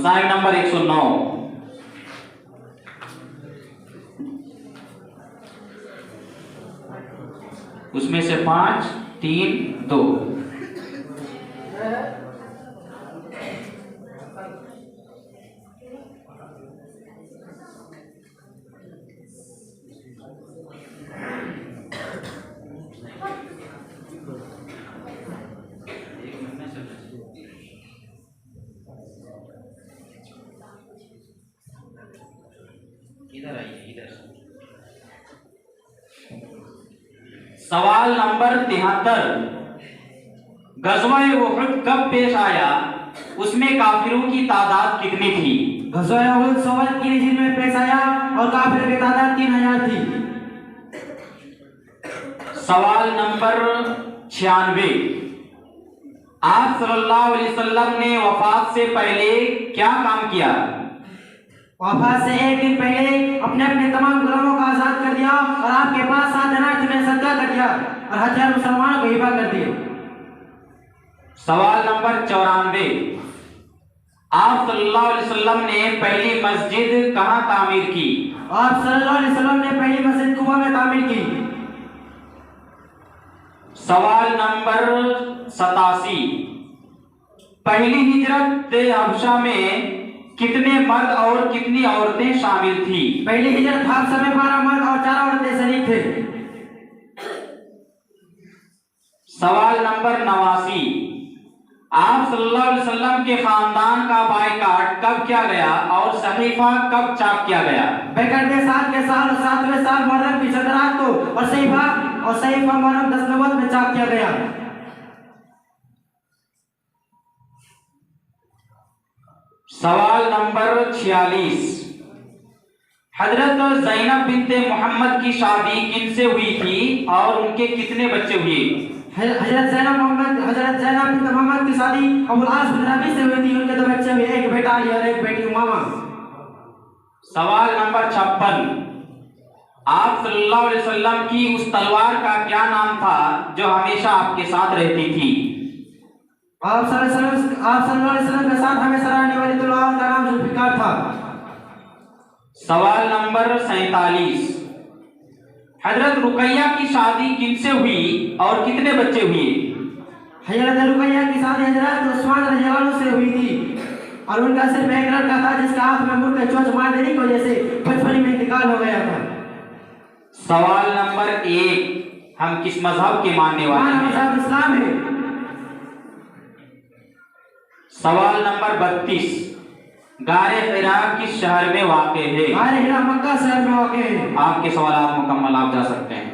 मसाइल नंबर 109। उसमें से 5, 3, 2। इधर आइए, इधर। सवाल नंबर 73। गज़वा-ए उहुद कब पेश आया? उसमें काफिरों की तादाद कितनी थी? गज़वा-ए उहुद सवाल की हिजरी में पेश आया और काफिरों की तादाद 3000 थी। सवाल नंबर 96। आप सल्लल्लाहु अलैहि वसल्लम ने वफात से पहले क्या काम किया? वफात से एक दिन पहले अपने अपने तमाम गुलामों को आजाद कर दिया और आपके पास 7 दिनार तुम्हें सदका कर दिया और 1000 मुसलमानों को हिबा कर दिए। सवाल नंबर 94। आप सल्लल्लाहु अलैहि वसल्लम ने पहली मस्जिद कहाँ तामीर की? आप सल्लल्लाहु अलैहि वसल्लम ने पहली मस्जिद कुबा में तामीर की। सवाल नंबर 87। पहली हिजरत हबशा में कितने मर्द और कितनी औरतें शामिल थी? पहली हिजरत हबशा में 12 मर्द और 4 औरतें शरीक थे। सवाल नंबर 89। आप सल्लल्लाहु अलैहि वसल्लम के खानदान का बायकाट कब किया गया और सहीफा कब चाप किया गया? बायकाट के 7वें साल मुहर्रम की 17 रात को और सहीफा मुहर्रम 10 नवंबर में चाप किया गया। सवाल नंबर 46। हजरत ज़ैनब बिन्ते मोहम्मद की शादी किनसे हुई थी और उनके कितने बच्चे हुए? हजरत ज़ैनब बिन्ते मोहम्मद की शादी अबुल आस बिन रबी से हुई थी। उनके 2 बच्चे हुए, एक बेटा और एक बेटी उमामा। सवाल नंबर 56। आप सल्लल्लाहु अलैहि वसल्लम की उस तलवार का क्या नाम था जो हमेशा आपके साथ रहती थी? आप सल्लल्लाहु अलैहि वसल्लम के साथ हमेशा रहने वाली तलवार का नाम जुल्फिकार था। सवाल नंबर 47। हजरत रुकैया की शादी किनसे हुई और कितने बच्चे हुए? हजरत रुकैया की शादी हजरत उस्मान रज़ियल्लाहु अन्हु से हुई थी और उनका सिर्फ एक लड़का था जिसका हाथ में मुर्ग चोंच मार देने की वजह से बचपन में इंतकाल हो गया था। सवाल नंबर 1। हम किस मजहब के मानने वाले हैं? मजहब इस्लाम है। सवाल नंबर 32। गारे हिरा किस शहर में वाक़ है? गारे हिरा मक्का शहर में वाक़ है। आपके सवाल मुकम्मल, आप जा सकते हैं।